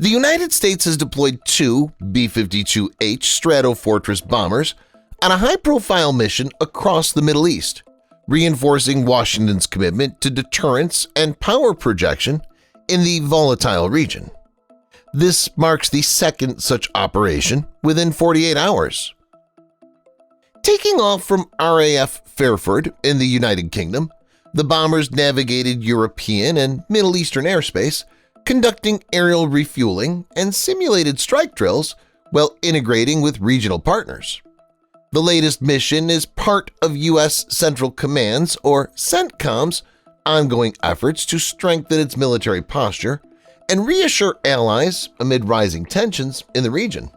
The United States has deployed two B-52H Stratofortress bombers on a high-profile mission across the Middle East, reinforcing Washington's commitment to deterrence and power projection in the volatile region. This marks the second such operation within 48 hours. Taking off from RAF Fairford in the United Kingdom, the bombers navigated European and Middle Eastern airspace, conducting aerial refueling and simulated strike drills while integrating with regional partners. The latest mission is part of U.S. Central Command's or CENTCOM's ongoing efforts to strengthen its military posture and reassure allies amid rising tensions in the region.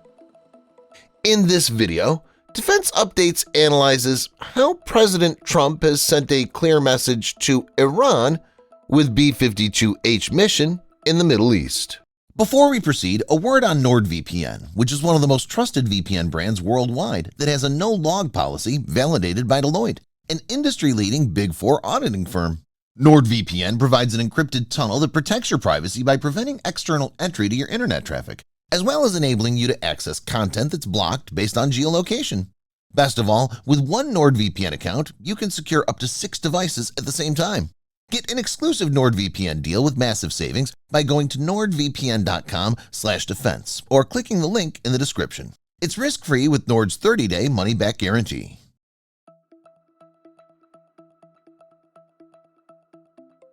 In this video, Defense Updates analyzes how President Trump has sent a clear message to Iran with B-52H mission in the Middle East. Before we proceed, a word on NordVPN, which is one of the most trusted VPN brands worldwide that has a no-log policy validated by Deloitte, an industry-leading Big Four auditing firm. NordVPN provides an encrypted tunnel that protects your privacy by preventing external entry to your internet traffic, as well as enabling you to access content that's blocked based on geolocation. Best of all, with one NordVPN account, you can secure up to 6 devices at the same time. Get an exclusive NordVPN deal with massive savings by going to nordvpn.com/defense or clicking the link in the description. It's risk-free with Nord's 30-day money-back guarantee.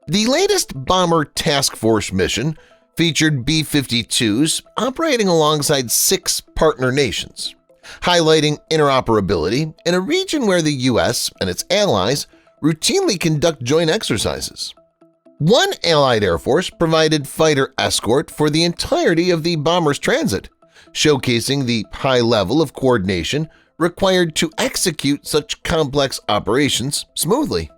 The latest Bomber Task Force mission featured B-52s operating alongside 6 partner nations, highlighting interoperability in a region where the U.S. and its allies routinely conduct joint exercises. One Allied Air Force provided fighter escort for the entirety of the bomber's transit, showcasing the high level of coordination required to execute such complex operations smoothly.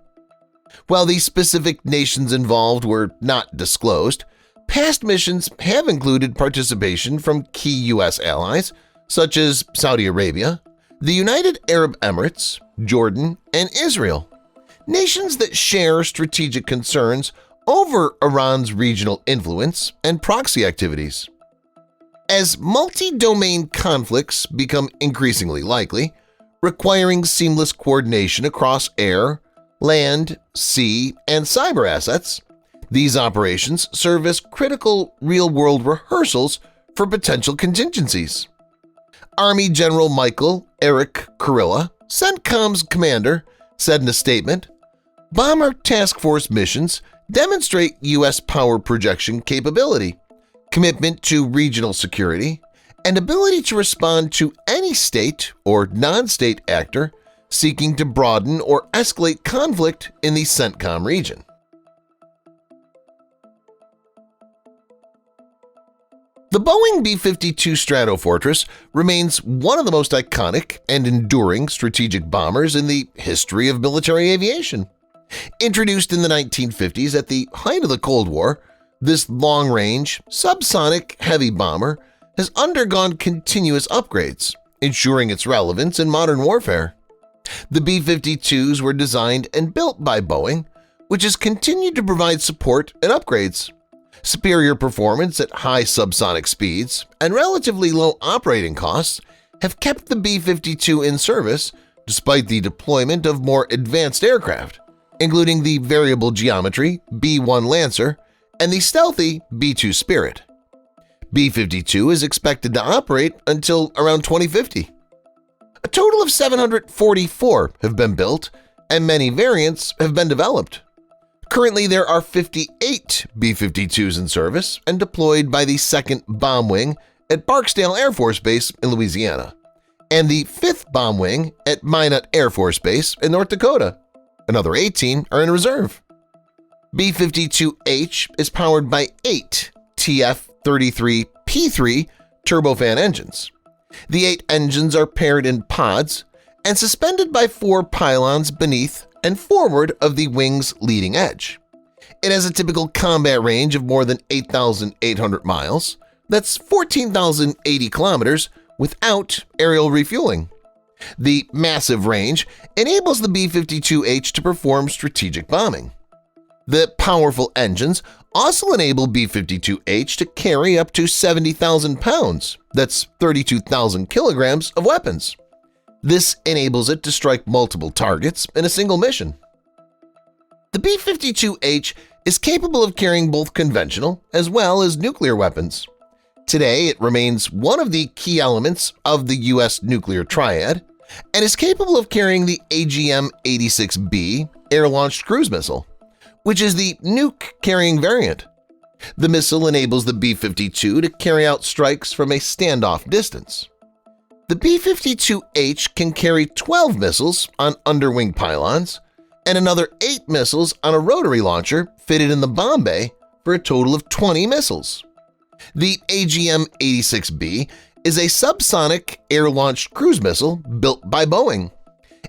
While the specific nations involved were not disclosed, past missions have included participation from key U.S. allies such as Saudi Arabia, the United Arab Emirates, Jordan, and Israel, nations that share strategic concerns over Iran's regional influence and proxy activities. As multi-domain conflicts become increasingly likely, requiring seamless coordination across air, land, sea, and cyber assets, these operations serve as critical real-world rehearsals for potential contingencies. Army General Michael Eric Kurilla, CENTCOM's commander, said in a statement, "Bomber Task Force missions demonstrate U.S. power projection capability, commitment to regional security, and ability to respond to any state or non-state actor seeking to broaden or escalate conflict in the CENTCOM region." The Boeing B-52 Stratofortress remains one of the most iconic and enduring strategic bombers in the history of military aviation. Introduced in the 1950s at the height of the Cold War, this long-range, subsonic heavy bomber has undergone continuous upgrades, ensuring its relevance in modern warfare. The B-52s were designed and built by Boeing, which has continued to provide support and upgrades. Superior performance at high subsonic speeds and relatively low operating costs have kept the B-52 in service despite the deployment of more advanced aircraft, including the variable geometry B-1 Lancer and the stealthy B-2 Spirit. B-52 is expected to operate until around 2050. A total of 744 have been built, and many variants have been developed. Currently, there are 58 B-52s in service and deployed by the 2nd Bomb Wing at Barksdale Air Force Base in Louisiana, and the 5th Bomb Wing at Minot Air Force Base in North Dakota. Another 18 are in reserve. B-52H is powered by 8 TF-33P3 turbofan engines. The 8 engines are paired in pods and suspended by 4 pylons beneath and forward of the wing's leading edge. It has a typical combat range of more than 8,800 miles, that's 14,080 kilometers, without aerial refueling. The massive range enables the B-52H to perform strategic bombing. The powerful engines also enable B-52H to carry up to 70,000 pounds, that's 32,000 kilograms of weapons. This enables it to strike multiple targets in a single mission. The B-52H is capable of carrying both conventional as well as nuclear weapons. Today, it remains one of the key elements of the U.S. nuclear triad and is capable of carrying the AGM-86B air-launched cruise missile, which is the nuke-carrying variant. The missile enables the B-52 to carry out strikes from a standoff distance. The B-52H can carry 12 missiles on underwing pylons and another 8 missiles on a rotary launcher fitted in the bomb bay for a total of 20 missiles. The AGM-86B is a subsonic air-launched cruise missile built by Boeing.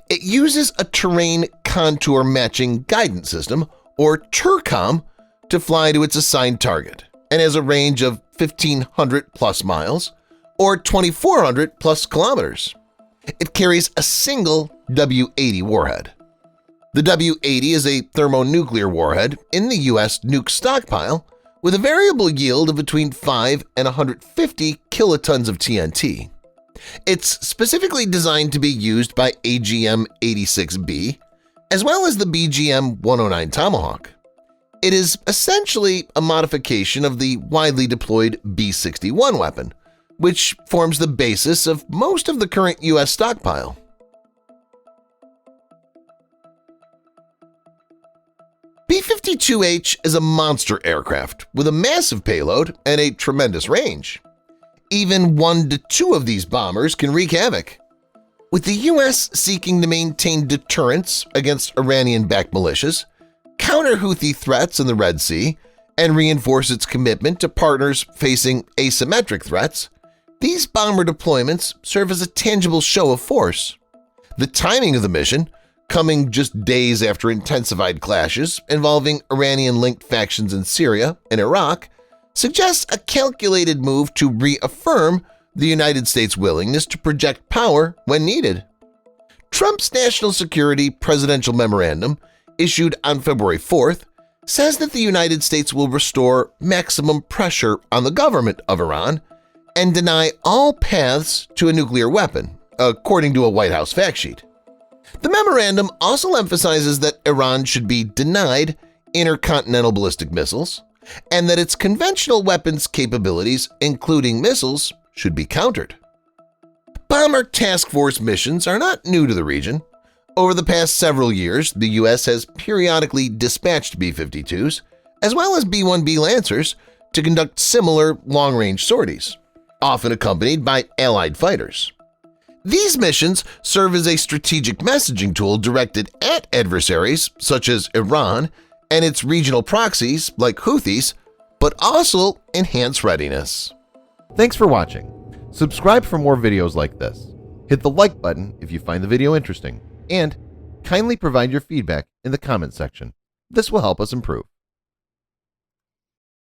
It uses a terrain contour matching guidance system, or TERCOM, to fly to its assigned target and has a range of 1,500 plus miles or 2,400 plus kilometers. It carries a single W-80 warhead. The W-80 is a thermonuclear warhead in the U.S. nuke stockpile with a variable yield of between 5 and 150 kilotons of TNT. It's specifically designed to be used by AGM-86B as well as the BGM-109 Tomahawk. It is essentially a modification of the widely deployed B-61 weapon, which forms the basis of most of the current U.S. stockpile. B-52H is a monster aircraft with a massive payload and a tremendous range. Even 1 to 2 of these bombers can wreak havoc. With the U.S. seeking to maintain deterrence against Iranian-backed militias, counter Houthi threats in the Red Sea, and reinforce its commitment to partners facing asymmetric threats, these bomber deployments serve as a tangible show of force. The timing of the mission, coming just days after intensified clashes involving Iranian-linked factions in Syria and Iraq, suggests a calculated move to reaffirm the United States' willingness to project power when needed. Trump's National Security Presidential Memorandum, issued on February 4th, says that the United States will restore maximum pressure on the government of Iran and deny all paths to a nuclear weapon, according to a White House fact sheet. The memorandum also emphasizes that Iran should be denied intercontinental ballistic missiles and that its conventional weapons capabilities, including missiles, should be countered. Bomber task force missions are not new to the region. Over the past several years, the U.S. has periodically dispatched B-52s, as well as B-1B Lancers, to conduct similar long-range sorties, often accompanied by Allied fighters. These missions serve as a strategic messaging tool directed at adversaries such as Iran and its regional proxies like Houthis, but also enhance readiness. Thanks for watching. Subscribe for more videos like this. Hit the like button if you find the video interesting, and kindly provide your feedback in the comment section. This will help us improve.